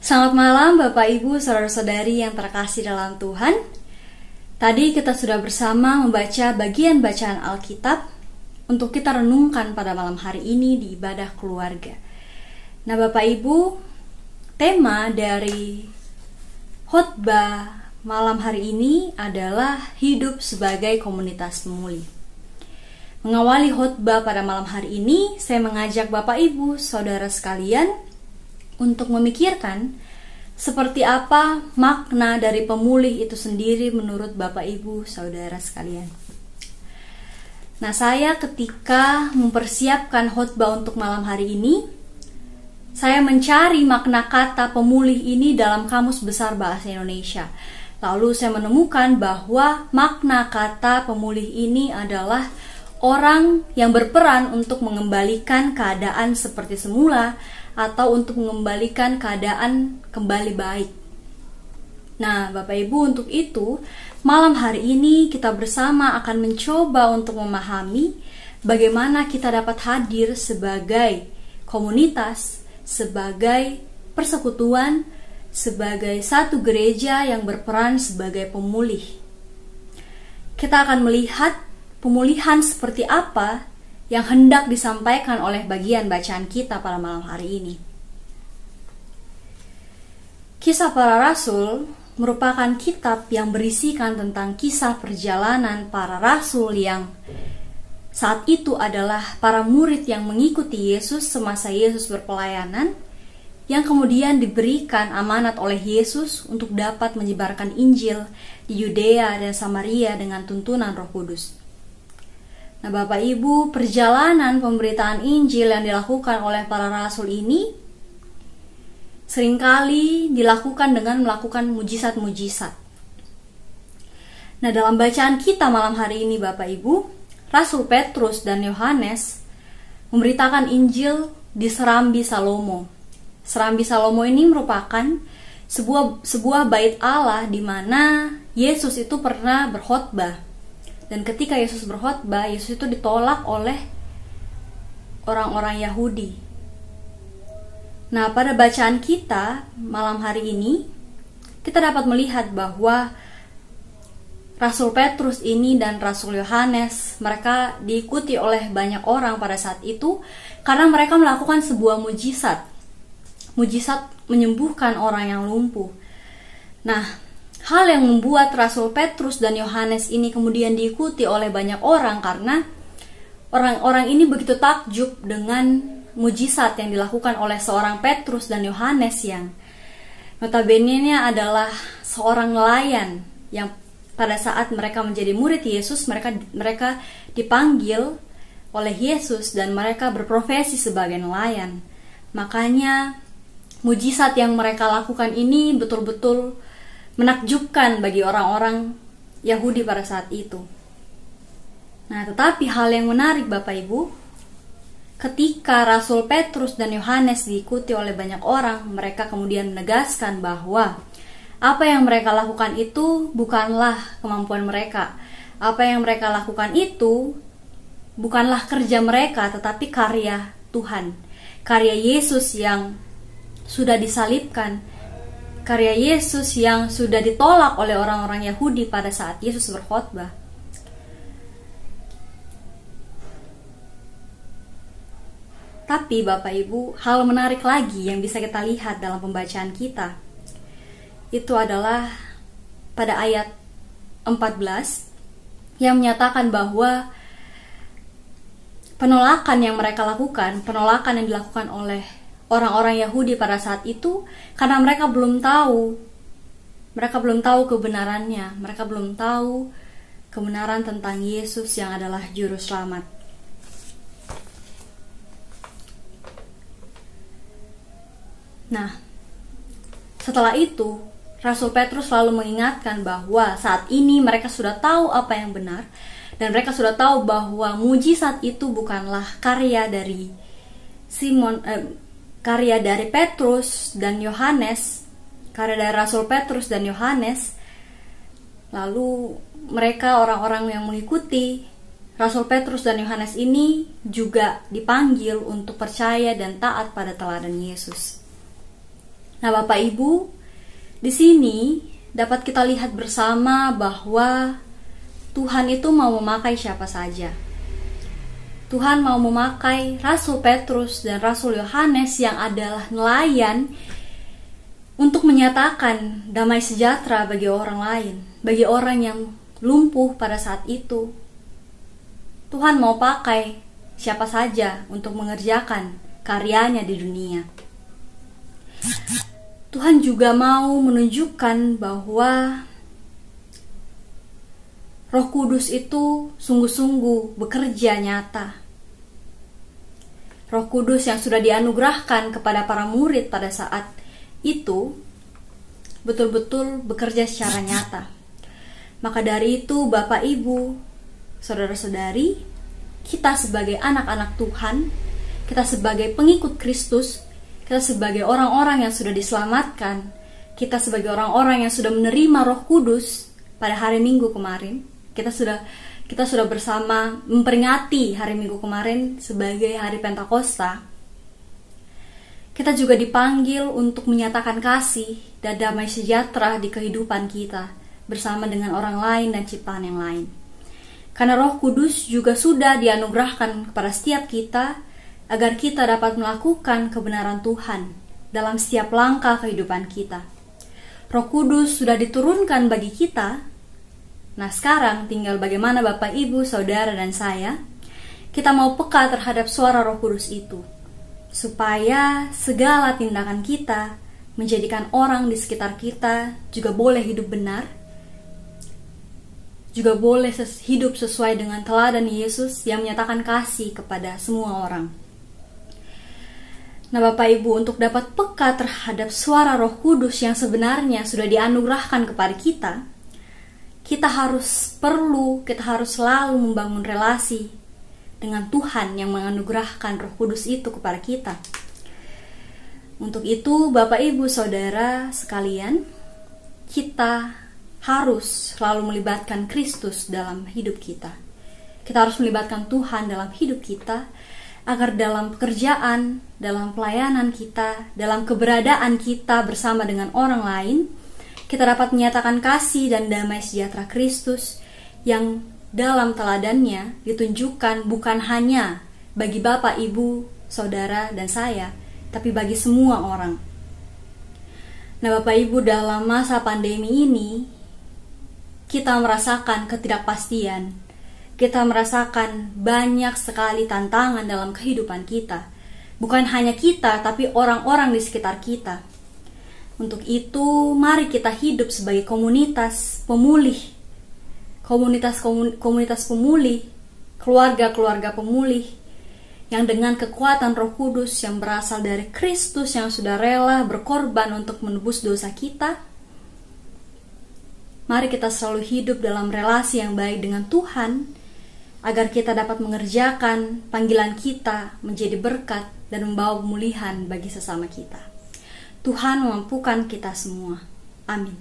Selamat malam Bapak Ibu, saudara-saudari yang terkasih dalam Tuhan. Tadi kita sudah bersama membaca bagian bacaan Alkitab untuk kita renungkan pada malam hari ini di ibadah keluarga. Nah Bapak Ibu, tema dari khotbah malam hari ini adalah hidup sebagai komunitas pemulih. Mengawali khotbah pada malam hari ini, saya mengajak Bapak Ibu, saudara sekalian untuk memikirkan seperti apa makna dari pemulih itu sendiri menurut Bapak Ibu saudara sekalian. Nah, saya ketika mempersiapkan khotbah untuk malam hari ini, saya mencari makna kata pemulih ini dalam Kamus Besar Bahasa Indonesia. Lalu saya menemukan bahwa makna kata pemulih ini adalah orang yang berperan untuk mengembalikan keadaan seperti semula atau untuk mengembalikan keadaan kembali baik. Nah, Bapak Ibu, untuk itu malam hari ini kita bersama akan mencoba untuk memahami bagaimana kita dapat hadir sebagai komunitas, sebagai persekutuan, sebagai satu gereja yang berperan sebagai pemulih. Kita akan melihat pemulihan seperti apa yang hendak disampaikan oleh bagian bacaan kita pada malam hari ini. Kisah Para Rasul merupakan kitab yang berisikan tentang kisah perjalanan para rasul yang saat itu adalah para murid yang mengikuti Yesus semasa Yesus berpelayanan, yang kemudian diberikan amanat oleh Yesus untuk dapat menyebarkan Injil di Yudea dan Samaria dengan tuntunan Roh Kudus. Nah Bapak Ibu, perjalanan pemberitaan Injil yang dilakukan oleh para rasul ini seringkali dilakukan dengan melakukan mujizat-mujizat. Nah dalam bacaan kita malam hari ini Bapak Ibu, Rasul Petrus dan Yohanes memberitakan Injil di Serambi Salomo. Serambi Salomo ini merupakan sebuah bait Allah di mana Yesus itu pernah berkhotbah. Dan ketika Yesus berkhotbah, Yesus itu ditolak oleh orang-orang Yahudi. Nah, pada bacaan kita malam hari ini, kita dapat melihat bahwa Rasul Petrus ini dan Rasul Yohanes, mereka diikuti oleh banyak orang pada saat itu karena mereka melakukan sebuah mujizat. Mujizat menyembuhkan orang yang lumpuh. Nah, hal yang membuat Rasul Petrus dan Yohanes ini kemudian diikuti oleh banyak orang karena orang-orang ini begitu takjub dengan mujizat yang dilakukan oleh seorang Petrus dan Yohanes yang notabene-nya adalah seorang nelayan yang pada saat mereka menjadi murid Yesus, mereka dipanggil oleh Yesus dan mereka berprofesi sebagai nelayan. Makanya mujizat yang mereka lakukan ini betul-betul menakjubkan bagi orang-orang Yahudi pada saat itu. Nah, tetapi hal yang menarik Bapak Ibu, ketika Rasul Petrus dan Yohanes diikuti oleh banyak orang, mereka kemudian menegaskan bahwa apa yang mereka lakukan itu bukanlah kemampuan mereka. Apa yang mereka lakukan itu bukanlah kerja mereka, tetapi karya Tuhan. Karya Yesus yang sudah disalibkan, karya Yesus yang sudah ditolak oleh orang-orang Yahudi pada saat Yesus berkhotbah. Tapi Bapak Ibu, hal menarik lagi yang bisa kita lihat dalam pembacaan kita, itu adalah pada ayat 14 yang menyatakan bahwa penolakan yang mereka lakukan, penolakan yang dilakukan oleh orang-orang Yahudi pada saat itu karena mereka belum tahu kebenarannya, mereka belum tahu kebenaran tentang Yesus yang adalah juru selamat. Nah, setelah itu Rasul Petrus selalu mengingatkan bahwa saat ini mereka sudah tahu apa yang benar dan mereka sudah tahu bahwa mujizat itu bukanlah karya dari karya dari Petrus dan Yohanes, karya dari Rasul Petrus dan Yohanes. Lalu mereka orang-orang yang mengikuti Rasul Petrus dan Yohanes ini juga dipanggil untuk percaya dan taat pada teladan Yesus. Nah, Bapak Ibu, di sini dapat kita lihat bersama bahwa Tuhan itu mau memakai siapa saja. Tuhan mau memakai Rasul Petrus dan Rasul Yohanes yang adalah nelayan untuk menyatakan damai sejahtera bagi orang lain, bagi orang yang lumpuh pada saat itu. Tuhan mau pakai siapa saja untuk mengerjakan karyanya di dunia. Tuhan juga mau menunjukkan bahwa Roh Kudus itu sungguh-sungguh bekerja nyata. Roh Kudus yang sudah dianugerahkan kepada para murid pada saat itu betul-betul bekerja secara nyata. Maka dari itu, Bapak Ibu, saudara-saudari, kita sebagai anak-anak Tuhan, kita sebagai pengikut Kristus, kita sebagai orang-orang yang sudah diselamatkan, kita sebagai orang-orang yang sudah menerima Roh Kudus pada hari Minggu kemarin, kita sudah bersama memperingati hari Minggu kemarin sebagai hari Pentakosta. Kita juga dipanggil untuk menyatakan kasih dan damai sejahtera di kehidupan kita bersama dengan orang lain dan ciptaan yang lain. Karena Roh Kudus juga sudah dianugerahkan kepada setiap kita agar kita dapat melakukan kebenaran Tuhan dalam setiap langkah kehidupan kita. Roh Kudus sudah diturunkan bagi kita. Nah, sekarang tinggal bagaimana Bapak, Ibu, Saudara, dan saya, kita mau peka terhadap suara Roh Kudus itu, supaya segala tindakan kita menjadikan orang di sekitar kita juga boleh hidup benar, juga boleh hidup sesuai dengan teladan Yesus yang menyatakan kasih kepada semua orang. Nah, Bapak Ibu, untuk dapat peka terhadap suara Roh Kudus yang sebenarnya sudah dianugerahkan kepada kita harus selalu membangun relasi dengan Tuhan yang menganugerahkan Roh Kudus itu kepada kita. Untuk itu, Bapak, Ibu, Saudara sekalian, kita harus selalu melibatkan Kristus dalam hidup kita. Kita harus melibatkan Tuhan dalam hidup kita, agar dalam pekerjaan, dalam pelayanan kita, dalam keberadaan kita bersama dengan orang lain, kita dapat menyatakan kasih dan damai sejahtera Kristus yang dalam teladannya ditunjukkan bukan hanya bagi Bapak, Ibu, Saudara, dan saya, tapi bagi semua orang. Nah, Bapak, Ibu, dalam masa pandemi ini, kita merasakan ketidakpastian. Kita merasakan banyak sekali tantangan dalam kehidupan kita. Bukan hanya kita, tapi orang-orang di sekitar kita. Untuk itu, mari kita hidup sebagai komunitas pemulih. Komunitas pemulih, keluarga-keluarga pemulih, yang dengan kekuatan Roh Kudus yang berasal dari Kristus yang sudah rela berkorban untuk menebus dosa kita. Mari kita selalu hidup dalam relasi yang baik dengan Tuhan, agar kita dapat mengerjakan panggilan kita menjadi berkat dan membawa pemulihan bagi sesama kita. Tuhan memampukan kita semua. Amin.